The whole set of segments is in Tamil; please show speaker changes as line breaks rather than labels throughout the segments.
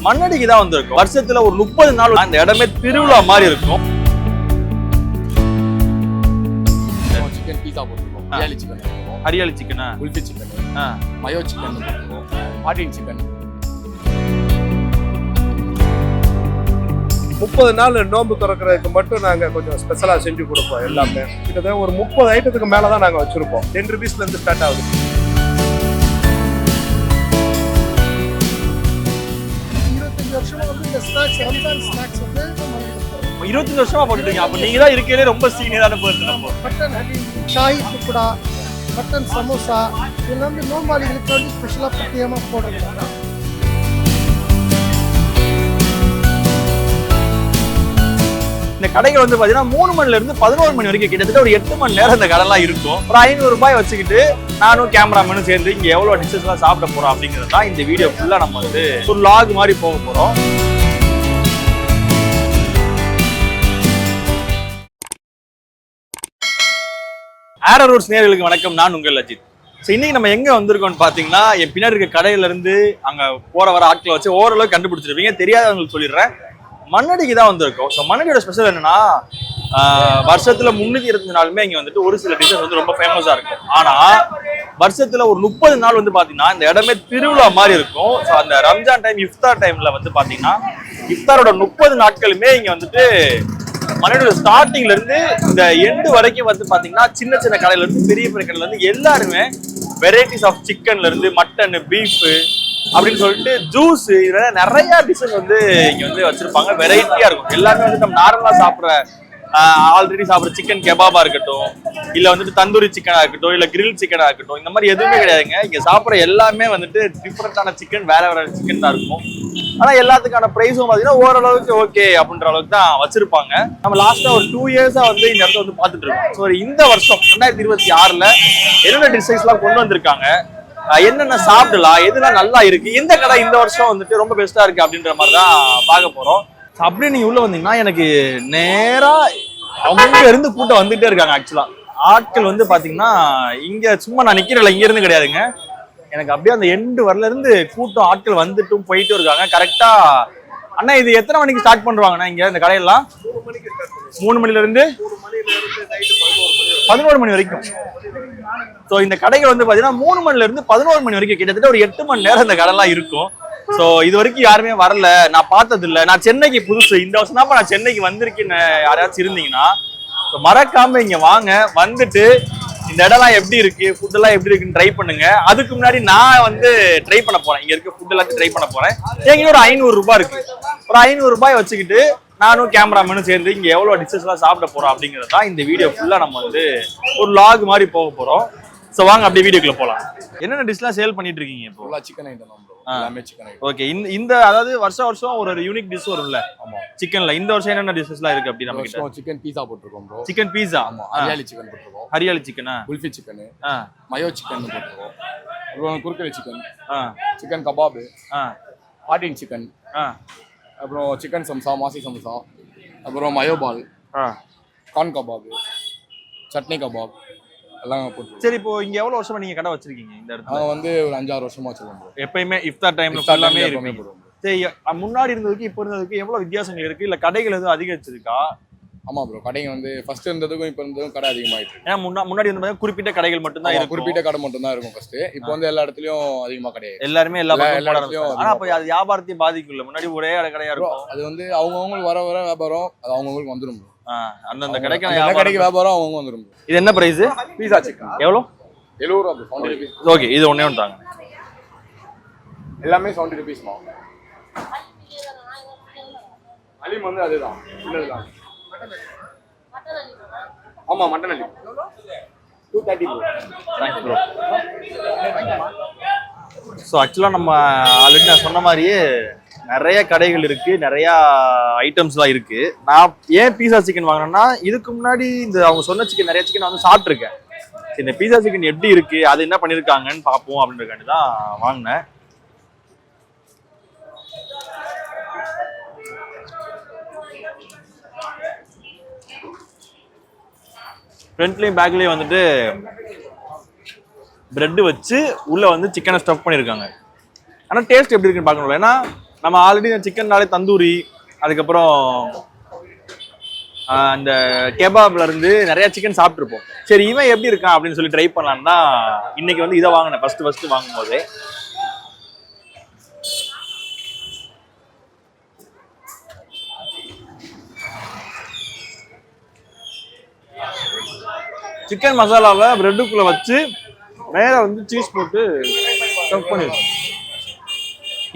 மண்ணடிக்கு தான் வந்திருக்கும். வருஷத்துல ஒரு 30 நாள் அந்த இடமே திருவிழா மாதிரி இருக்கும்.
சிக்கன் பீஸா போட்டுருக்கோம், ஹரியாலி சிக்கன் போட்டுருக்கோம்,
ஹரியாலி சிக்கனா,
குல்ஃபி சிக்கன், மயோ சிக்கன் போட்டுருக்கோம், ஆட்டின் சிக்கன்.
30 நாள் நோன்பு திறக்கிறதுக்கு மட்டும் நாங்கள் கொஞ்சம் ஸ்பெஷலாக செஞ்சு கொடுப்போம். எல்லாமே கிட்டத்தட்ட ஒரு 30 ஐட்டத்துக்கு மேலே தான் நாங்கள் வச்சுருப்போம். 10 rupeesலேருந்து ஸ்டார்ட் ஆகுது.
25 வருஷமா வந்து இந்த ஸ்நாக்ஸ், ரம்ஜான் ஸ்நாக்ஸ் வந்து
25 வருஷமா போட்டுருக்கீங்க. அப்ப நீங்க தான் இருக்கே ரொம்ப சீனியரான பர்சன். நம்ம
மட்டன் ஹலீம், ஷாஹி துக்குடா, மட்டன் சமோசா இதெல்லாம் வந்து நோம்பாளிகளுக்கு வந்து ஸ்பெஷலாக பிரத்யேகமாக போடுறது.
இந்த கடைகள் வந்து பாத்தீங்கன்னா 3 மணில இருந்து 11 மணி வரைக்கும் கிட்டத்தட்ட ஒரு 8 மணி நேரம் இந்த கடைலாம் இருக்கும். ஒரு 500 ரூபாய் வச்சுக்கிட்டு நானும் கேமராமேனும் சேர்ந்து இங்க எவ்வளவு டிஷஸ் எல்லாம் சாப்பிட போறோம் அப்படிங்கிறது தான் இந்த வீடியோ ஃபுல்லா நம்ம வந்து ஒரு லாக் மாதிரி போக போறோம். ஏரோ ரூட்ஸ் நேயர்களுக்கு வணக்கம், நான் உங்கள் அஜித். ஸோ இன்னைக்கு நம்ம எங்க வந்திருக்கோம்னு பாத்தீங்கன்னா, என் பின்னாடி இருக்க கடையில இருந்து அங்க போற வர ஆட்களை வச்சு ஓரளவுக்கு கண்டுபிடிச்சிருப்பீங்க. தெரியாதவங்களுக்கு சொல்லிடுறேன், மண்ணடிக்கு தான் வந்திருக்கோம். ஸோ மண்ணடியோட ஸ்பெஷல் என்னன்னா, வருஷத்துல 325 நாளுமே இங்க வந்துட்டு ஒரு சில டிஷஸ் வந்து ரொம்ப ஃபேமஸா இருக்கும். ஆனா வருஷத்துல ஒரு 30 நாள் வந்து பாத்தீங்கன்னா இந்த இடமே திருவிழா மாதிரி இருக்கும். ஸோ அந்த ரம்ஜான் டைம், இஃப்தார் டைம்ல வந்து பாத்தீங்கன்னா இஃப்தாரோட 30 நாட்களுமே இங்க வந்துட்டு மண்ணடியோட ஸ்டார்டிங்ல இருந்து இந்த எண்டு வரைக்கும் வந்து பாத்தீங்கன்னா சின்ன சின்ன கடையில இருந்து பெரிய பெரிய கடையில இருந்து எல்லாருமே வெரைட்டிஸ் ஆஃப் சிக்கன்ல இருந்து மட்டன், பீஃப் அப்படின்னு சொல்லிட்டு ஜூஸ், இதுல நிறைய டிஷஸ் வந்து இங்க வந்து வச்சிருப்பாங்க. வெரைட்டியா இருக்கும். எல்லாமே வந்து நம்ம நார்மலா சாப்பிட்ற ஆல்ரெடி சாப்பிட்ற சிக்கன் கெபாபா இருக்கட்டும், இல்ல வந்துட்டு தந்தூரி சிக்கனா இருக்கட்டும், இல்ல கிரில் சிக்கனா இருக்கட்டும், இந்த மாதிரி எதுவுமே கிடையாதுங்க. இங்க சாப்பிட்ற எல்லாமே வந்துட்டு டிஃப்ரெண்டான சிக்கன், வேற வேற சிக்கன் தான் இருக்கும். ஆனா எல்லாத்துக்கான பிரைஸும் பாத்தீங்கன்னா ஓரளவுக்கு ஓகே அப்படின்ற அளவுக்கு தான் வச்சிருப்பாங்க. நம்ம லாஸ்டா ஒரு 2 இயர்ஸா வந்து இந்த இடத்த வந்து பாத்துட்டு இருக்கோம். ஸோ இந்த வருஷம் 2026ல என்னென்ன டிஷஸ் எல்லாம் கொண்டு வந்திருக்காங்க, என்னென்ன சாப்பிடலாம், எதுலாம் நல்லா இருக்கு, எந்த கடை இந்த வருஷம் வந்துட்டு ரொம்ப பெஸ்டா இருக்கு அப்படின்ற மாதிரி தான் பார்க்க போறோம். அப்படியே நீங்க உள்ள வந்தீங்கன்னா எனக்கு நேரா அவங்க இருந்து கூட்டம் வந்துட்டே இருக்காங்க. ஆக்சுவலா ஆட்கள் வந்து பாத்தீங்கன்னா இங்க சும்மா நான் நிக்கிறேன், இங்க இருந்து கிடையாதுங்க. எனக்கு அப்படியே அந்த எண்டு வரல இருந்து கூட்டம் ஆட்கள் வந்துட்டும் போயிட்டும் இருக்காங்க. கரெக்டா அண்ணா, இது எத்தனை மணிக்கு ஸ்டார்ட் பண்ணுவாங்கண்ணா இங்க இந்த கடையெல்லாம்? 3 மணில இருந்து 11 மணி வரைக்கும். ஸோ இந்த கடைகள் வந்து பாத்தீங்கன்னா 3 மணில இருந்து 11 மணி வரைக்கும் கிட்டத்தட்ட ஒரு 8 மணி நேரம் இந்த கடைலாம் இருக்கும். ஸோ இது வரைக்கும் யாருமே வரல, நான் பார்த்தது இல்லை. நான் சென்னைக்கு புதுசு, இந்த வருஷம் தான் நான் சென்னைக்கு வந்திருக்கேன்னு யாராச்சும் இருந்தீங்கன்னா மறக்காம இங்க வாங்க. வந்துட்டு இந்த இடம்லாம் எப்படி இருக்கு, ஃபுட் எல்லாம் எப்படி இருக்குன்னு ட்ரை பண்ணுங்க. அதுக்கு முன்னாடி நான் வந்து ட்ரை பண்ண போறேன், இங்க இருக்க ஃபுட் எல்லாத்தையும் ட்ரை பண்ண போறேன். எங்கிட்ட ஒரு 500 ரூபாய் இருக்கு. ஒரு 500 ரூபாய் வச்சுக்கிட்டு நானும் கேமராமேனும் சேர்ந்து இங்க எவ்வளவு டிஷஸ் எல்லாம் சாப்பிட போறோம் அப்படிங்கிறது தான் இந்த வீடியோ ஃபுல்லா நம்ம வந்து ஒரு லாக் மாதிரி போக போறோம். சோ வாங்க அப்படியே வீடியோக்குள்ள போலாம். என்னென்ன டிஷ்லாம் சேல் பண்ணிட்டு இருக்கீங்க இப்போ?
ஃபுல்லா சிக்கன் ஐட்டம் தான் ப்ரோ, எல்லாமே சிக்கன் ஐட்டம்.
ஓகே, இந்த அதாவது வருஷம் ஒரு யூனிக் டிஷ் வரும்ல. ஆமா, சிக்கன்ல இந்த வருஷம் என்னென்ன டிஷ்ஸ்லாம் இருக்கு அப்படி நம்ம கிட்ட?
சிக்கன் பீஸா போட்டுருக்கோம் ப்ரோ.
சிக்கன் பீஸா,
ஆமா, ஹரியாலி சிக்கன் போட்டுருக்கோம்,
ஹரியாலி சிக்கனா,
குல்ஃபி சிக்கன், மயோ சிக்கன் போட்டுருக்கோம், அப்புறம் குர்குரே சிக்கன், சிக்கன் கபாப், ஆட்டின் சிக்கன், அப்புறம் சிக்கன் சம்சா, மாசி சம்சா, அப்புறம் mayo ball, corn kebab, chutney kebab எல்லாம் போட்டு.
சரி, இப்போ இங்க எவ்வளவு வருஷமா நீங்க கடை வச்சிருக்கீங்க இந்த இடத்துல?
நாங்க வந்து ஒரு 5-6 வருஷமா வச்சிருக்கோம்.
எப்பயுமே இஃப்தார் டைம்ல எல்லாமே இருப்பீங்க. சரி, முன்னாடி இருந்ததுக்கு இப்போ இருந்ததுக்கு எவ்வளவு வித்தியாசங்கள் இருக்கு, இல்ல கடைகள் எதுவும் அதிகரிச்சிருக்கா?
ஆமா ப்ரோ, கடைங்க வந்து ஃபர்ஸ்ட் இருந்ததுக்கும் இப்போ இருந்ததுக்கும் கடை அதிகமாயிட்டு.
ஏன்னா முன்னாடி வந்து குறிப்பிட்ட கடைகள் மட்டும் தான் இருக்கும்,
குறிப்பிட்ட கடை மட்டும் தான் இருக்கும் ஃபர்ஸ்ட். இப்போ வந்து எல்லா இடத்துலயும் அதிகமா கிடையாது,
எல்லாருமே எல்லா இடத்துலயும். ஆனா அப்ப அது வியாபாரத்தையும் பாதிக்கும்ல. முன்னாடி ஒரே கடையா இருக்கும்,
அது வந்து அவங்கவுங்களுக்கு வர வியாபாரம் அது அவங்கவுங்களுக்கு வந்துடும்.
அந்தந்த கடைக்கு
வியாபாரம் அவங்க வந்துடும்.
இது என்ன பிரைஸ்?
பீஸா சிக்கன்
எவ்வளவு?
70 ரூபாய். 70 rupees.
ஓகே, இது ஒண்ணே ஒன்றாங்க.
எல்லாமே 70 rupees மா. அலிம் வந்து அதுதான், சின்னதுதான். ஆமா, mutton haleem 230 bro.
Thanks bro. So ஆக்சுவலாக நம்ம ஆல்ரெடி நான் சொன்ன மாதிரியே நிறைய கடைகள் இருக்கு, நிறைய ஐட்டம்ஸ்லாம் இருக்கு. நான் ஏன் பீஸா சிக்கன் வாங்கினேன்னா, இதுக்கு முன்னாடி இந்த அவங்க சொன்ன சிக்கன் நிறைய சிக்கன் வந்து சாப்பிட்ருக்கேன். இந்த பீஸா சிக்கன் எப்படி இருக்கு, அது என்ன பண்ணியிருக்காங்கன்னு பார்ப்போம் அப்படின்றக்காண்டி தான் வாங்கினேன். ஃப்ரண்ட்லேயும் பேக்லேயும் வந்துட்டு பிரெட் வச்சு உள்ள வந்து சிக்கனை ஸ்டஃப் பண்ணியிருக்காங்க. ஆனால் டேஸ்ட் எப்படி இருக்குன்னு பார்க்கணும். ஏன்னா நம்ம ஆல்ரெடி சிக்கன்னாலே தந்தூரி, அதுக்கப்புறம் அந்த கெபாப்ல இருந்து நிறைய சிக்கன் சாப்பிட்டுருப்போம். சரி இவன் எப்படி இருக்கான் அப்படின்னு சொல்லி ட்ரை பண்ணலான்னு தான் இன்னைக்கு வந்து இதை வாங்கினேன் ஃபர்ஸ்ட் வாங்கும் போது. சிக்கன் மசாலாவை பிரெட்டுக்குள்ள வச்சு மேல வந்து சீஸ் போட்டு ஸ்டஃப் பண்ணிருக்கோம்.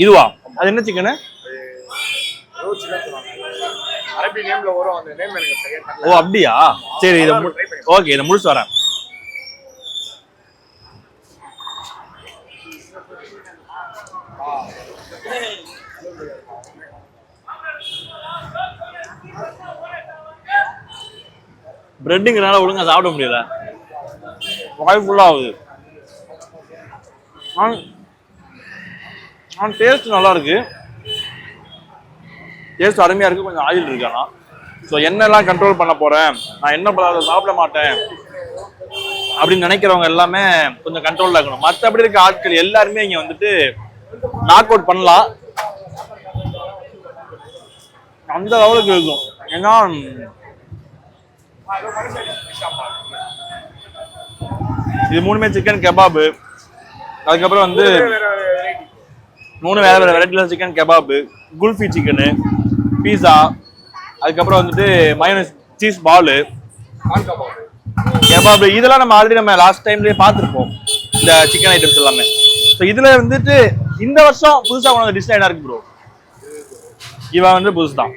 இதுவா? அது என்ன சிக்கனு?
அரபி நேம்ல வரும், அந்த நேம் எனக்கு சரியா தெரியல.
ஓ அப்படியா? சரி இதை ஓகே, இதை முடிச்சு வரேன். பிரெட்டுங்கிறனால ஒழுங்கா சாப்பிட முடியல, வாய் ஃபுல்லா ஆகுது. டேஸ்ட் நல்லா இருக்கு, டேஸ்ட் அருமையா இருக்கு. கொஞ்சம் ஆயில் இருக்கு. ஆனால் ஸோ எண்ணெய்லாம் கண்ட்ரோல் பண்ண போறேன், நான் என்ன பதார்த்தம் சாப்பிட மாட்டேன் அப்படின்னு நினைக்கிறவங்க எல்லாமே கொஞ்சம் கண்ட்ரோல்ல இருக்கணும். மற்றபடி இருக்க ஆட்கள் எல்லாருமே இங்க வந்துட்டு நாக் அவுட் பண்ணலாம், அந்த லெவலுக்கு இருக்கும். ஏன்னா இது மூணுமே சிக்கன் கெபாபு, அதுக்கப்புறம் வந்து 3 வேற வேற வெரைட்டில சிக்கன் கெபாபு, குல்ஃபி சிக்கனு, பீஸா, அதுக்கப்புறம் வந்துட்டு மயோனஸ் சீஸ் பாலு, கெபாபு. இதெல்லாம் நம்ம ஆல்ரெடி நம்ம லாஸ்ட் டைம்லயே பார்த்துருப்போம் இந்த சிக்கன் ஐட்டம்ஸ் எல்லாமே. ஸோ இதுல வந்துட்டு இந்த வருஷம் புதுசா உனக்கு டிஷ் என்ன இருக்கு ப்ரோ? இவன் வந்து புதுசு தான்.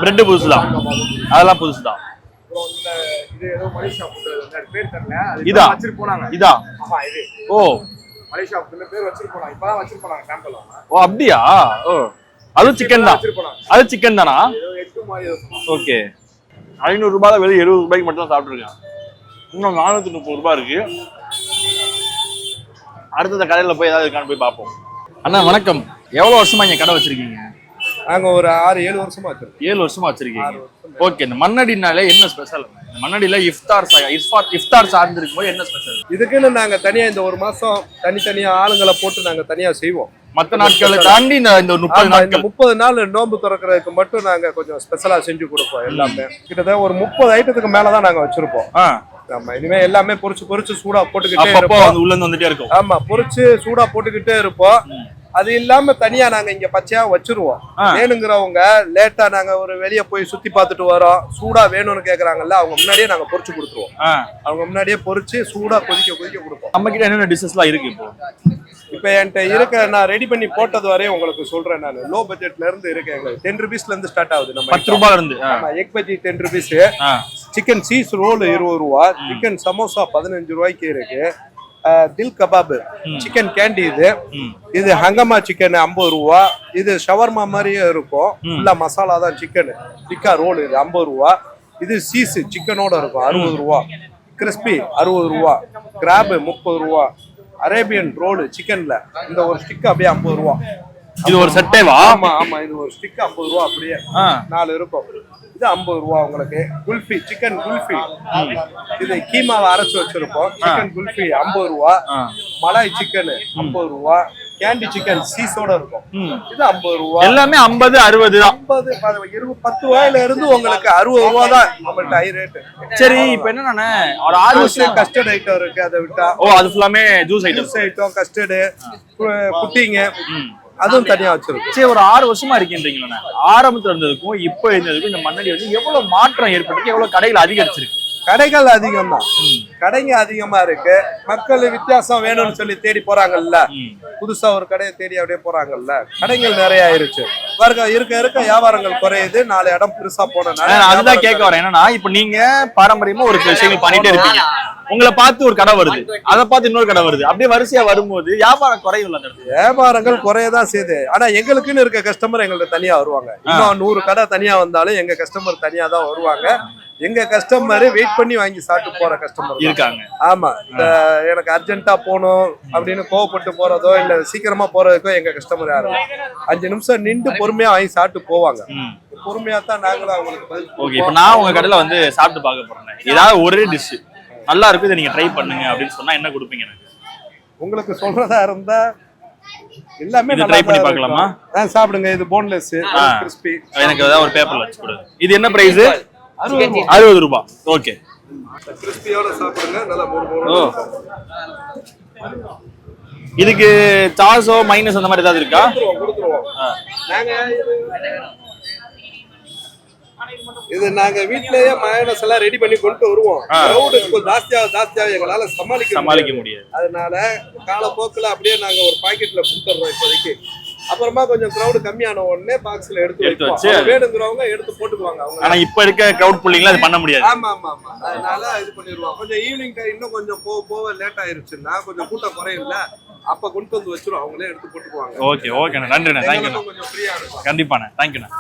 பிரெட் புதுசு தான், அதெல்லாம் புதுசு தான். இதா இதா? ஓ ஓ அப்படியா? ஓ அது சிக்கன் தான், அது சிக்கன் தானா? ஓகே. 500 ரூபாய் வெளியே 70 ரூபாய்க்கு மட்டும் தான் சாப்பிட்டுருக்கேன். இன்னும் 430 ரூபாய் இருக்கு. அடுத்த கடையில போய் ஏதாவது இருக்கான்னு போய் பார்ப்போம். அண்ணா வணக்கம், எவ்வளவு வருஷமா இங்க கடை வச்சிருக்கீங்க?
நாங்க ஒரு 6-7 வருஷமா வச்சிருக்கோம்.
7 வருஷமா வச்சிருக்கீங்க. ஓகே. இந்த மண்ணடினாலே என்ன ஸ்பெஷல்? மண்ணடியில இஃப்தார் சார்ந்து இருக்கும்போது என்ன ஸ்பெஷல்?
இதுக்குன்னு நாங்க தனியா இந்த ஒரு மாசம் தனித்தனியா ஆளுங்களை போட்டு நாங்க தனியா செய்வோம்.
மற்ற நாட்களை தாண்டி இந்த
30 நாள் நோன்பு திறக்கிறதுக்கு மட்டும் நாங்க கொஞ்சம் ஸ்பெஷலா செஞ்சு கொடுப்போம். எல்லாமே கிட்டத்தட்ட ஒரு 30 ஐட்டத்துக்கு மேலதான் நாங்க வச்சிருப்போம். ஆமா, இனிமே எல்லாமே பொரிச்சு சூடா போட்டுக்கிட்டே இருப்போம்.
உள்ள வந்துட்டே இருக்கும்.
ஆமா, பொரிச்சு சூடா போட்டுக்கிட்டே இருப்போம். அது இல்லாம தனியா நாங்க இங்க பச்சையா வச்சிருவோம். வேணுங்கிறவங்க லேட்டா நாங்க ஒரு வெளியே போய் சுத்தி பார்த்துட்டு வரோம், சூடா வேணும்னு கேக்குறாங்கல்ல, அவங்க முன்னாடியே நாங்க பொரிச்சு கொடுத்துருவோம். அவங்க முன்னாடியே பொரிச்சு சூடா கொதிக்க கொடுப்போம்.
நம்ம கிட்ட என்னென்ன டிஷஸ்லாம் இருக்கு
இப்ப என்கிட்ட இருக்க நான் ரெடி பண்ணி போட்டது வரையும் உங்களுக்கு சொல்றேன். நான் லோ பட்ஜெட்ல இருந்து இருக்கேன். எங்களுக்கு 10 ரூபீஸ்ல இருந்து ஸ்டார்ட் ஆகுது. நம்ம
10 ரூபாய் இருந்து.
ஆமா, egg bajji 10 rupees, chicken cheese roll 20 ரூபா, சிக்கன் சமோசா 15 ரூபாய்க்கு இருக்கு, தில் கபாப், சிக்கன் கேண்டி, இது ஹங்கமா சிக்கன் 50 ரூபா, இது ஷவர்மா மாதிரியே இருக்கும், ஃபுல்லா மசாலா தான் சிக்கன், டிக்கா ரோல் இது 50 ரூபா, இது சீஸ் சிக்கனோட இருக்கும் 60 ரூபா, கிறிஸ்பி 60 ரூபா, கிராப் 30 ரூபா, அரேபியன் ரோல் சிக்கன்ல இந்த ஒரு ஸ்டிக் அப்படியே 50 ரூபா.
இது ஒரு செட்டேவா?
ஆமா, இது ஒரு ஸ்டிக் 50 ரூபா, அப்படியே 4 இருக்கும். இது 50 ரூபா உங்களுக்கு. குல்ஃபி, சிக்கன் குல்ஃபி, இது கீமாவை அரைச்சு வச்சிருப்போம், சிக்கன் குல்ஃபி 50 ரூபா, மலாய் சிக்கன் 50 ரூபா, கேண்டி சிக்கன் சீஸோட இருக்கும், இது 50 ரூபா.
எல்லாமே 50 60 தான்.
50 10 ரூபாயில இருந்து உங்களுக்கு 60 ரூபா தான் நம்மள்ட்ட ஹை ரேட்.
சரி, இப்போ என்னன்னா ஒரு 6 வருஷம்
கஸ்டர்ட் ஐட்டம் இருக்கு, அதை விட்டா
அது ஃபுல்லாமே ஜூஸ்
ஐட்டம், கஸ்டர்டு, புட்டிங், அதுவும் தனியா வச்சிருக்கு.
சரி, ஒரு 6 வருஷமா இருக்கீங்களா? ஆரம்பத்துல இருந்ததுக்கும் இப்போ இருந்ததுக்கும் இந்த மண்ணடி வந்து எவ்வளவு மாற்றம் ஏற்பட்டிருக்கு, எவ்வளவு கடைகள் அதிகரிச்சிருக்கு?
கடைகள் அதிகம் தான், கடைங்க அதிகமா இருக்கு. மக்கள் வித்தியாசம் வேணும்னு சொல்லி தேடி போறாங்கல்ல, புதுசா ஒரு கடையை தேடி அப்படியே போறாங்கல்ல, கடைகள் நிறைய ஆயிருச்சு. இருக்க வியாபாரங்கள் குறையுது, 4 இடம் பெருசா போனனால.
அதுதான் கேட்க வரேன். என்னன்னா இப்ப நீங்க பாரம்பரியமா ஒரு சில விஷயங்கள் பண்ணிட்டே இருப்பீங்க, உங்களை பார்த்து ஒரு கடை வருது, அதை பார்த்து இன்னொரு கடை வருது, அப்படியே வரிசையா வரும்போது வியாபாரம் குறையும்.
வியாபாரங்கள் குறையதான் செய்யுது. ஆனா எங்களுக்குன்னு இருக்க கஸ்டமர் எங்கள்ட்ட தனியா வருவாங்க. இன்னும் 100 கடை தனியா வந்தாலும் எங்க கஸ்டமர் தனியா தான் வருவாங்க. எங்க கஸ்டமர் வெயிட் பண்ணி வாங்கி சாப்பிட்டு போற கஸ்டமர்
இருக்காங்க.
ஆமா, எனக்கு அர்ஜென்ட்டா போகணும் அப்படின்னு கோவப்பட்டு போறதோ இல்ல சீக்கிரமா போறதுக்கோ எங்க கஸ்டமர் யாரும் 5 நிமிஷம் நின்று பொறுமையா வாங்கி சாப்பிட்டு போவாங்க. பொறுமையா தான் நாங்களும் அவங்களுக்கு.
ஓகே, இப்போ நான் உங்க கடையில வந்து சாப்பிட்டு பார்க்க போறேன். ஏதாவது ஒரே டிஷ் நல்லா இருக்கு, இதை நீங்க ட்ரை பண்ணுங்க அப்படின்னு சொன்னா என்ன கொடுப்பீங்க எனக்கு?
உங்களுக்கு சொல்றதா இருந்தா எல்லாமே
இது
நல்லா
ட்ரை பண்ணி
தான்
பார்க்கலாமா?
இருக்கும். சாப்பிடுங்க. இது போன்லெஸ் கிறிஸ்பி.
எனக்கு ஏதாவது ஒரு பேப்பர்ல வச்சு கொடு. இது என்ன பிரைஸ்? 60 ரூபாய். ஓகே.
கிறிஸ்பியோட சாப்பிடுங்க. நல்லா
ஓ, இதுக்கு சாஸோ மைனஸ் அந்த மாதிரி ஏதாவது இருக்கா?
கொடுத்துருவோம். நாங்க இது நாங்க வீட்லயே மயோனஸ் எல்லாம் ரெடி பண்ணி கொண்டு வருவோம். கிரவுட் ஜாஸ்தியா எங்களால சமாளிக்க முடியாது. அதனால காலப்போக்கில் அப்படியே நாங்க ஒரு பாக்கெட்ல கொடுத்துறோம் இப்போதைக்கு. அப்புறமா கொஞ்சம் கிரவுட் கம்மியான உடனே பாக்ஸ்ல எடுத்து வச்சு வேணுங்கிறவங்க எடுத்து போட்டுக்குவாங்க. அவங்க
ஆனா இப்ப இருக்க கிரவுட் புல்லிங்ல அது பண்ண முடியாது.
ஆமா. அதனால இது பண்ணிடுவோம். கொஞ்சம் ஈவினிங் டைம் இன்னும் கொஞ்சம் போக லேட் ஆயிருச்சுன்னா கொஞ்சம் கூட்டம் குறையில அப்ப கொண்டு வந்து வச்சிரும். அவங்களே எடுத்து போட்டுக்குவாங்க.
ஓகே நன்றிண்ணே. தேங்க்யூண்ணா.
கொஞ்சம் ஃப்ரீயா இருக்கும்.
கண்டிப்பாண்ணே. தேங்க்யூண்ணா.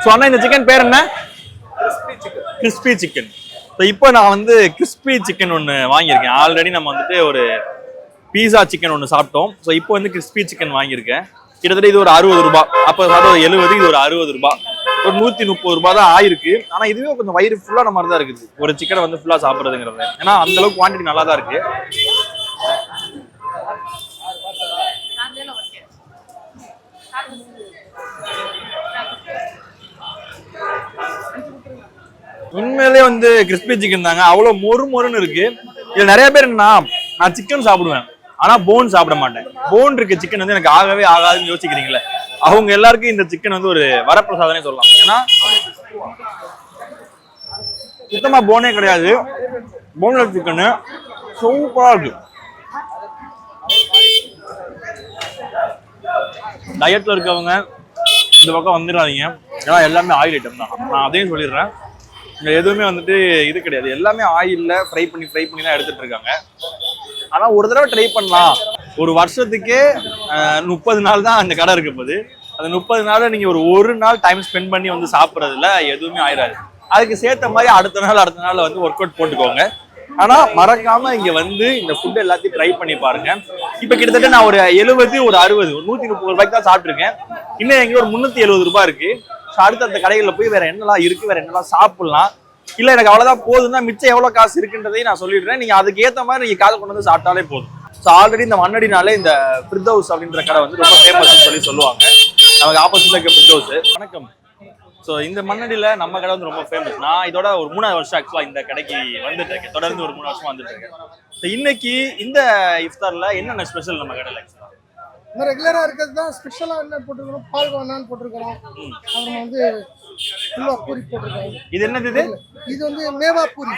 ஸோ அண்ணா, இந்த சிக்கன் பேர் என்ன? Crispy chicken. ஸோ இப்போ நான் வந்து கிறிஸ்பி சிக்கன் ஒன்று வாங்கியிருக்கேன். ஆல்ரெடி நம்ம வந்துட்டு ஒரு பீஸா சிக்கன் ஒன்று சாப்பிட்டோம். ஸோ இப்போ வந்து கிறிஸ்பி சிக்கன் வாங்கியிருக்கேன். கிட்டத்தட்ட இது ஒரு 60 ரூபாய். அப்போ சாப்பிட்ட ஒரு 70, இது ஒரு 60 ரூபாய். ஒரு 130 ரூபாய் தான் ஆயிருக்கு. ஆனால் இதுவே கொஞ்சம் வயிறு ஃபுல்லான மாதிரி தான் இருக்குது ஒரு சிக்கனை வந்து ஃபுல்லாக சாப்பிட்றதுங்கிறது. ஏன்னா அந்த அளவுக்கு குவான்டிட்டி நல்லா தான் இருக்கு. உண்மையிலே வந்து கிறிஸ்பி சிக்கன் தாங்க. அவ்வளவு மொறுன்னு இருக்கு. இதுல நிறைய பேர் என்னன்னா, நான் சிக்கன் சாப்பிடுவேன் ஆனா போன் சாப்பிட மாட்டேன். போன் இருக்க சிக்கன் வந்து எனக்கு ஆகவே ஆகாதுன்னு யோசிக்கிறீங்களே, அவங்க எல்லாருக்கும் இந்த சிக்கன் வந்து ஒரு வரப்பிரசாதனே சொல்லலாம். ஏன்னா சுத்தமா போனே கிடையாது. போன்லெஸ் சிக்கனு சூப்பரா இருக்கு. டயட்ல இருக்கவங்க இந்த பக்கம் வந்துடாதீங்க. ஏன்னா எல்லாமே ஆயில் ஐட்டம் தான். நான் அதையும் சொல்லிடுறேன். இங்க எதுவுமே வந்துட்டு இது கிடையாது. எல்லாமே ஆயில்ல ஃப்ரை பண்ணி தான் எடுத்துட்டு இருக்காங்க. ஆனா ஒரு தடவை ட்ரை பண்ணலாம். ஒரு வருஷத்துக்கே 30 நாள் தான் அந்த கடை இருக்க போகுது. அந்த 30 நாள் நீங்க ஒரு நாள் டைம் ஸ்பெண்ட் பண்ணி வந்து சாப்பிட்றதுல எதுவுமே ஆயிடாது. அதுக்கு சேர்த்த மாதிரி அடுத்த நாள் வந்து ஒர்க் அவுட் போட்டுக்கோங்க. ஆனா மறக்காம இங்க வந்து இந்த ஃபுட் எல்லாத்தையும் ட்ரை பண்ணி பாருங்க. இப்ப கிட்டத்தட்ட நான் ஒரு 70, ஒரு 60, ஒரு 130 ரூபாய்க்கு தான் சாப்பிட்டுருக்கேன். இன்னும் எங்க ஒரு 370 ரூபாய் இருக்கு. அடுத்த அந்த கடைகளில் போய் வேற என்னெல்லாம் இருக்கு, வேற என்னெல்லாம் சாப்பிடலாம், இல்ல எனக்கு அவ்வளவுதான் போதுன்னா மிச்சம் எவ்வளவு காசு இருக்குன்றதையும் நான் சொல்லிடுறேன். நீங்க அதுக்கு ஏத்த மாதிரி நீங்க காசை கொண்டு வந்து சாப்பிட்டாலே போதும். ஸோ ஆல்ரெடி இந்த மண்ணடினாலே இந்த ஃபிர்தௌஸ் அப்படின்ற கடை வந்து ரொம்ப ஃபேமஸ்ன்னு சொல்லுவாங்க. நமக்கு ஆப்போசிட்ல இருக்க ஃபிர்தௌஸ். வணக்கம். ஸோ இந்த மண்ணடியில நம்ம கடை வந்து ரொம்ப ஃபேமஸ். நான் இதோட ஒரு 3வது வருஷம் ஆக்சுவலா இந்த கடைக்கு வந்துட்டு இருக்கேன். தொடர்ந்து ஒரு 3 வருஷமா வந்துட்டு இருக்கேன். ஸோ இன்னைக்கு இந்த இஃப்தார்ல என்னென்ன ஸ்பெஷல் நம்ம கடையில்?
நம்ம ரெகுலரா இருக்கிறது தான். ஸ்பெஷலா என்ன போட்டிருக்கிறோம், பால்கோவான்னு போட்டிருக்கிறோம். அப்புறம் வந்து புல்லா பூரி போட்டிருக்கோம்.
இது என்னது? இது
வந்து மேவா பூரி.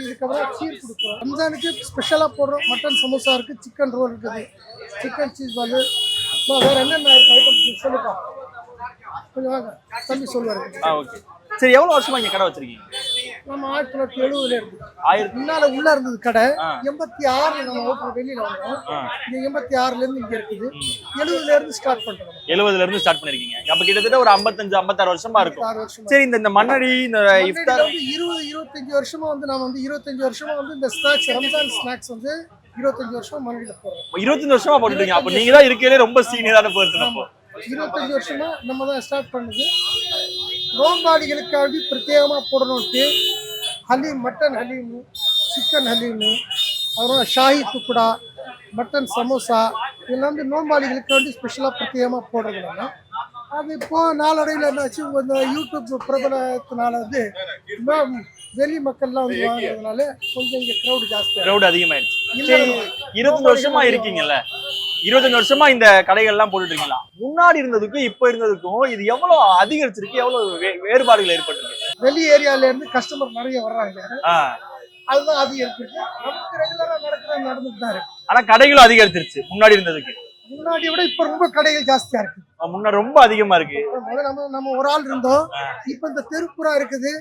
இதுக்கப்புறம் சீர் கொடுக்குறோம். ரம்ஜானுக்கு ஸ்பெஷலா போடுறோம். மட்டன் சமோசா இருக்கு, சிக்கன் ரோல் இருக்குது, சிக்கன் சீஸ் பால். வேற என்னென்ன ஐட்டம் சொல்லுப்பா, கொஞ்சம் வாங்க தம்பி சொல்லுவாரு.
ஓகே. சரி, எவ்வளவு வருஷமா இங்க கடை வச்சிருக்கீங்க?
நம்ம 1970ல இருக்கு. முன்னால உள்ள இருந்தது கடை. 86 நம்ம ஓட்டர் வெளியில வந்தோம். இங்க 86ல இருந்து இங்க இருக்குது. 70ல இருந்து ஸ்டார்ட் பண்றோம்.
70ல இருந்து ஸ்டார்ட் பண்ணிருக்கீங்க. அப்ப கிட்டத்தட்ட ஒரு 55, 56 வருஷமா இருக்கும். சரி, இந்த மண்ணடி இந்த இஃப்தார்
25 வருஷமா வந்து நாம வந்து 25 வருஷமா வந்து இந்த ஸ்நாக்ஸ், ரம்ஜான் ஸ்நாக்ஸ் வந்து 25 வருஷமா மண்ணடியில போறோம்.
25 வருஷமா போட்டுட்டீங்க. அப்ப நீங்க தான் இருக்கறதுல ரொம்ப சீனியரான பர்சன். அப்போ
25 வருஷமா நம்ம தான் ஸ்டார்ட் பண்ணது. நோம்பாளிகளுக்காண்டி பிரத்யேகமாக போடணும்ட்டு ஹலீம், மட்டன் ஹலீம், சிக்கன் ஹலீம், அப்புறம் ஷாஹி துக்குடா, மட்டன் சமோசா, இதெல்லாம் வந்து நோம்பாளிகளுக்காண்டி ஸ்பெஷலாக பிரத்யேகமாக போடுறதுனால அது இப்போ நாளடைவில் என்னாச்சு, இந்த யூடியூப் பிரபலத்தினால வந்து வெளி மக்கள்லாம் வந்து வாங்குறதுனால கொஞ்சம் இங்கே க்ரௌட்
அதிகமாயிடுச்சு. 25 வருஷமா இருக்கீங்கல்ல, 25 வருஷமா இந்த கடைகள்லாம் போட்டுட்டு இருக்கீங்களா? முன்னாடி இருந்ததுக்கும் இப்ப இருந்ததுக்கும் இது எவ்வளவு அதிகரிச்சிருக்கு, எவ்வளவு வேறுபாடுகள் ஏற்பட்டிருக்கு?
வெளி ஏரியால இருந்து கஸ்டமர் நிறைய வர்றாங்க, அதுதான் அதிகரிச்சிருக்கு. நமக்கு ரெகுலரா நடந்துட்டு தான் இருக்கு.
ஆனா கடைகளும் அதிகரிச்சிருச்சு முன்னாடி இருந்ததுக்கு.
முன்னாடி விட இப்ப ரொம்ப கடைகள் ஜாஸ்தியா இருக்கு.
முன்னாடி ரொம்ப அதிகமா இருக்கு.
நம்ம ஒரு ஆள் இருந்தோம், இப்ப இந்த தெருப்புறா இருக்குது.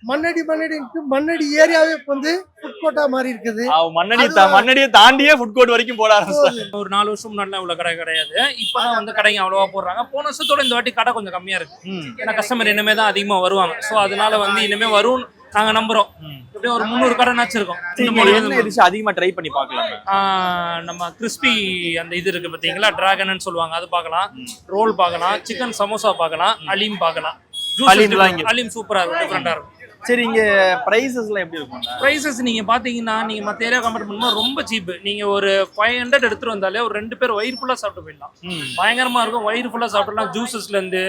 மண்ணடி ஏரியாவே வந்து ஃபுட் கோர்ட்டா மாறி இருக்குது.
மண்ணடியை தாண்டியே ஃபுட் கோர்ட் வரைக்கும் போட ஆரம்பிச்சாங்க.
ஒரு 4 வருஷம் முன்னாடி உள்ள கடை கிடையாது. இப்பதான் வந்து கடைங்க அவ்வளவா போடுறாங்க. போன வருஷத்தோட இந்த வாட்டி கடை கொஞ்சம் கம்மியா இருக்கு. ஏன்னா கஸ்டமர் இனிமே தான் அதிகமா வருவாங்க. சோ அதனால வந்து இனிமே வரும் நாங்க நம்புறோம். எப்படியும் ஒரு 300 கடை நச்சிருக்கோம்.
அதிகமா ட்ரை பண்ணி பார்க்கலாம்.
நம்ம கிறிஸ்பி அந்த இது இருக்கு பாத்தீங்களா, டிராகன் சொல்லுவாங்க, அது பார்க்கலாம். ரோல் பார்க்கலாம், சிக்கன் சமோசா பார்க்கலாம், அலீம் பார்க்கலாம்.
ஹலீம்லாம் இங்க.
ஹலீம் சூப்பரா இருக்கும், டிஃபரெண்டா இருக்கும்.
சரி, இங்க பிரைசஸ்லாம் எப்படி இருக்கும்?
ப்ரைஸஸ் நீங்க பாத்தீங்கன்னா நீங்க மத்த ஏரியா கம்பேர் பண்ணும்போது ரொம்ப சீப். நீங்க ஒரு 500 எடுத்துட்டு வந்தாலே ஒரு 2 பேர் வயிறு ஃபுல்லா சாப்பிட்டு போயிடலாம். பயங்கரமா இருக்கும், வயிறு ஃபுல்லா சாப்பிடலாம். ஜூசஸ்ல இருந்து,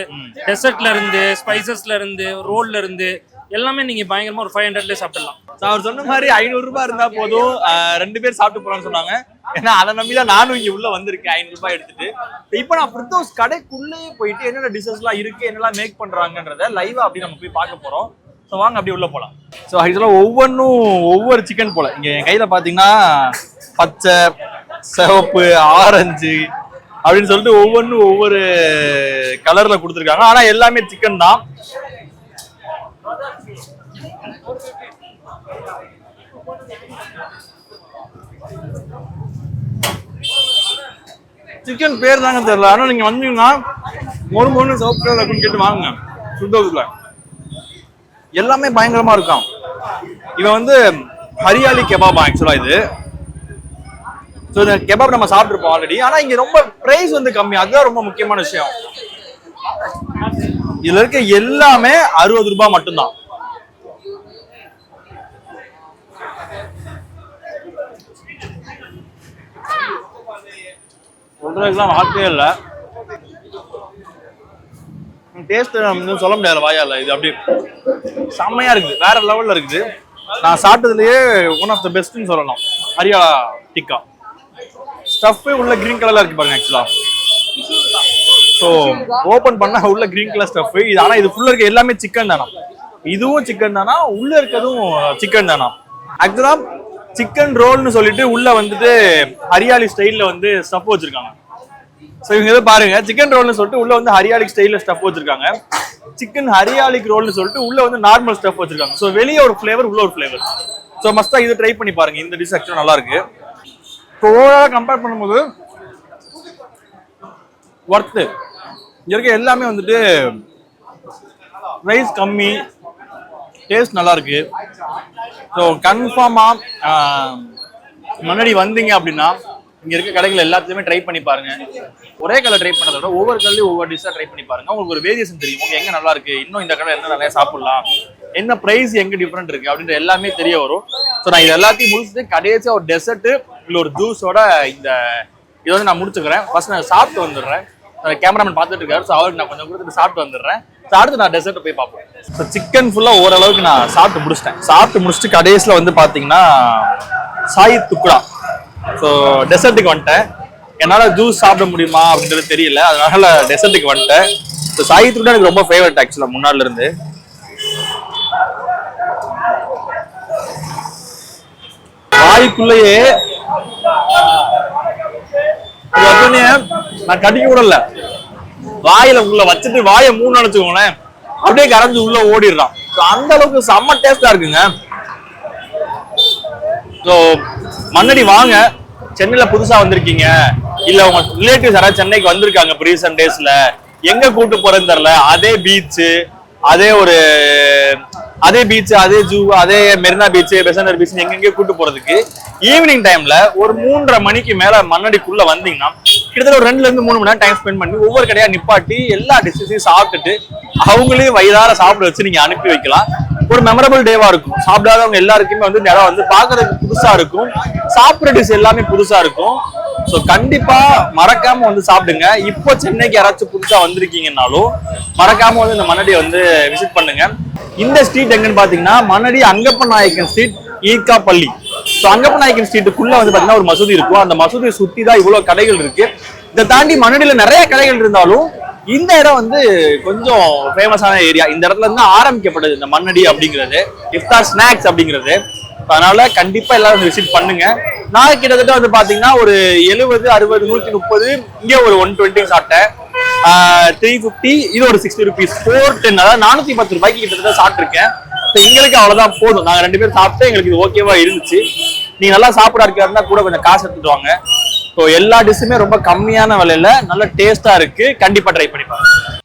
டெசர்ட்ல இருந்து, ஸ்பைசஸ்ல இருந்து, ரோல்ல இருந்து எல்லாமே நீங்க பயங்கரமா ஒரு 500ல சாப்பிடலாம்.
அவர் சொன்ன மாதிரி 500 ரூபாய் இருந்தா போதும், 2 பேர் சாப்பிட்டு போறான்னு சொன்னாங்க. ஏன்னா அதை நம்பிதான் நானும் இங்க உள்ள வந்திருக்கேன் 500 ரூபாய் எடுத்துட்டு. இப்போ நான் பிரித்தோஸ் கடைக்குள்ளேயே போயிட்டு என்னென்ன டிஷஸ் எல்லாம் இருக்கு, என்னெல்லாம் மேக் பண்றாங்கன்றத லைவா அப்படி நம்ம போய் பார்க்க போறோம். ஸோ வாங்க அப்படி உள்ள போகலாம். ஸோ ஆக்சுவலாக ஒவ்வொன்றும் ஒவ்வொரு சிக்கன் போல. இங்கே என் கையில் பார்த்தீங்கன்னா பச்சை, சிவப்பு, ஆரஞ்சு அப்படின்னு சொல்லிட்டு ஒவ்வொன்றும் ஒவ்வொரு கலரில் கொடுத்துருக்காங்க. ஆனால் எல்லாமே சிக்கன் தான். சிக்கன் பேர் தாங்க தெரியல. ஆனால் நீங்கள் வந்தீங்கன்னா மொறு சிவப்பு கலர் அப்படின்னு கேட்டு வாங்குங்க. சுத்தோதுல எல்லாமே பயங்கரமா இருக்கும். இவன் வந்து ஹரியாலி கெபாப் ஆக்சுவலா இது. ஸோ இந்த கெபாப் நம்ம சாப்பிட்டுருப்போம் ஆல்ரெடி. ஆனா இங்க ரொம்ப பிரைஸ் வந்து கம்மி, அதுதான் ரொம்ப முக்கியமான விஷயம். இதுல இருக்க எல்லாமே 60 ரூபாய் மட்டும்தான். சொல்றதுக்குலாம் வார்த்தையே இல்லை. டேஸ்ட் சொல்ல முடியாது வாயால. இது அப்படி செம்மையா இருக்குது, வேற லெவல்ல இருக்குது. நான் சாப்பிட்டதுலயே ஒன் ஆஃப் த பெஸ்ட்னு சொல்லலாம். ஹரியா டிக்கா ஸ்டஃப் உள்ள கிரீன் கலர்ல இருக்கு பாருங்க ஆக்சுவலா. ஸோ ஓபன் பண்ணா உள்ள கிரீன் கலர் ஸ்டஃப் இது. ஆனா இது ஃபுல்லா இருக்க எல்லாமே சிக்கன் தானா? இதுவும் சிக்கன் தானா? உள்ள இருக்கிறதும் சிக்கன் தானா? ஆக்சுவலா சிக்கன் ரோல்னு சொல்லிட்டு உள்ள வந்துட்டு ஹரியாலி ஸ்டைல்ல வந்து ஸ்டஃப் வச்சிருக்காங்க. ஸோ இவங்க எதை பாருங்க, சிக்கன் ரோல்னு சொல்லிட்டு உள்ள வந்து ஹரியாலிக் ஸ்டைல்ல ஸ்டஃப் வச்சிருக்காங்க. சிக்கன் ஹரியாலிக் ரோல்னு சொல்லிட்டு உள்ள வந்து நார்மல் ஸ்டஃப் வச்சிருக்காங்க. ஸோ வெளியே ஒரு ஃபிளேவர், உள்ள ஒரு ஃபிளேவர். ஸோ மஸ்டா இது ட்ரை பண்ணி பாருங்க. இந்த டிஷ் ஆக்சுவலாக நல்லா இருக்கு. இப்போ ஓவராலாக கம்பேர் பண்ணும்போது ஒர்த்து. இங்க இருக்க எல்லாமே வந்துட்டு ரைஸ் கம்மி, டேஸ்ட் நல்லா இருக்கு. ஸோ கன்ஃபார்மா முன்னாடி வந்தீங்க அப்படின்னா இங்க இருக்க கடைகள் எல்லாத்தையுமே ட்ரை பண்ணி பாருங்க. ஒரே கலர் ட்ரை பண்ணதை விட ஒவ்வொரு கடையிலையும் ஒவ்வொரு டிஷ்ஷா ட்ரை பண்ணி பாருங்க. உங்களுக்கு ஒரு வேரியேஷன் தெரியும். உங்களுக்கு எங்க நல்லா இருக்கு, இன்னும் இந்த கடை என்ன நிறைய சாப்பிடலாம், என்ன பிரைஸ் எங்க டிஃபரெண்ட் இருக்கு அப்படின்ற எல்லாமே தெரிய வரும். ஸோ நான் இது எல்லாத்தையும் முடிச்சுட்டு கடைசியா ஒரு டெசர்ட் இல்லை ஒரு ஜூஸோட இந்த இதை வந்து நான் முடிச்சுக்கிறேன். ஃபர்ஸ்ட் நான் சாப்பிட்டு வந்துடுறேன். கேமராமேன் பார்த்துட்டு இருக்காரு. ஸோ அவருக்கு நான் கொஞ்சம் கொடுத்துட்டு சாப்பிட்டு வந்துடுறேன். அடுத்து நான் டெசர்ட் போய் பார்ப்போம். ஸோ சிக்கன் ஃபுல்லா ஓரளவுக்கு நான் சாப்பிட்டு முடிச்சிட்டேன். சாப்பிட்டு முடிச்சுட்டு கடைசியில் வந்து பாத்தீங்கன்னா சாய் துக்குடா. ஸோ டெசர்ட்டுக்கு வந்துட்டேன். என்னால் ஜூஸ் சாப்பிட முடியுமா அப்படின்றது தெரியல, அதனால டெசர்ட்டுக்கு வந்துட்டேன். ஸோ சாய் துக்குடா எனக்கு ரொம்ப ஃபேவரட் ஆக்சுவலாக முன்னாடில இருந்து. வாய்க்குள்ளேயே நான் கடிக்க விடல, வாயில உள்ள வச்சுட்டு வாயை மூணு நினைச்சுக்கோங்களேன், அப்படியே கரைஞ்சு உள்ள ஓடிடுறான். அந்த அளவுக்கு செம்ம டேஸ்டா இருக்குங்க. ஸோ மண்ணடி வாங்க, சென்னையில புதுசா வந்திருக்கீங்க இல்ல உங்க ரிலேட்டிவ்ஸ் யாராவது சென்னைக்கு வந்திருக்காங்க இப்போ ரீசன்ட் டேஸ்ல, எங்க கூட்டு போறேன்னு தெரியல, அதே பீச், அதே பீச், அதே ஜூ, அதே மெரினா பீச், பெசன்டர் பீச் எங்கெங்கே கூட்டு போறதுக்கு ஈவினிங் டைம்ல ஒரு 3:30 மணிக்கு மேல மண்ணடிக்குள்ள வந்தீங்கன்னா கிட்டத்தட்ட ஒரு 2 to 3 மணி நேரம் டைம் ஸ்பெண்ட் பண்ணி ஒவ்வொரு கடையா நிப்பாட்டி எல்லா டிஷ்ஷையும் சாப்பிட்டுட்டு அவங்களையும் வயிறார சாப்பிட வச்சு நீங்க அனுப்பி வைக்கலாம். ஒரு மெமரபிள் டேவா இருக்கும். சாப்பிடாதவங்க எல்லாருக்குமே வந்து இந்த இடம் வந்து பாக்குறதுக்கு புதுசா இருக்கும், சாப்பிட்ற டிஷ் எல்லாமே புதுசா இருக்கும். ஸோ கண்டிப்பா மறக்காம வந்து சாப்பிடுங்க. இப்போ சென்னைக்கு யாராச்சும் புதுசா வந்திருக்கீங்கன்னாலும் மறக்காம வந்து இந்த மண்ணடியை வந்து விசிட் பண்ணுங்க. இந்த ஸ்ட்ரீட் எங்கன்னு பாத்தீங்கன்னா மண்ணடி அங்கப்ப நாயக்கன் ஸ்ட்ரீட், ஈர்க்கா பள்ளி. ஸோ அங்கப்ப நாயக்கன் ஸ்ட்ரீட்டுக்குள்ள வந்து பாத்தீங்கன்னா ஒரு மசூதி இருக்கும். அந்த மசூதியை சுத்தி தான் இவ்வளவு கடைகள் இருக்கு. இதை தாண்டி மண்ணடியில நிறைய கடைகள் இருந்தாலும் இந்த இடம் வந்து கொஞ்சம் ஃபேமஸான ஏரியா. இந்த இடத்துல இருந்து ஆரம்பிக்கப்படுது இந்த மண்ணடி அப்படிங்கிறது, இஃப்தார் ஸ்நாக்ஸ் அப்படிங்கிறது. அதனால கண்டிப்பா எல்லாரும் விசிட் பண்ணுங்க. நான் கிட்டத்தட்ட வந்து பாத்தீங்கன்னா ஒரு 70, 60, 130, இங்கே ஒரு 120 சாப்பிட்டேன். 350, இது ஒரு 60 rupees, 410, அதாவது 410 ரூபாய்க்கு கிட்டத்தட்ட சாப்பிட்டுருக்கேன். எங்களுக்கு அவ்வளவுதான் போதும். நாங்க 2 பேரும் சாப்பிட்டு எங்களுக்கு இது ஓகேவா இருந்துச்சு. நீங்க நல்லா சாப்பிட இருக்கிறதா கூட கொஞ்சம் காசு எடுத்துட்டு வாங்க. ஸோ எல்லா டிஷ்ஷுமே ரொம்ப கம்மியான விலையில நல்ல டேஸ்டா இருக்கு. கண்டிப்பா ட்ரை பண்ணி பாருங்க.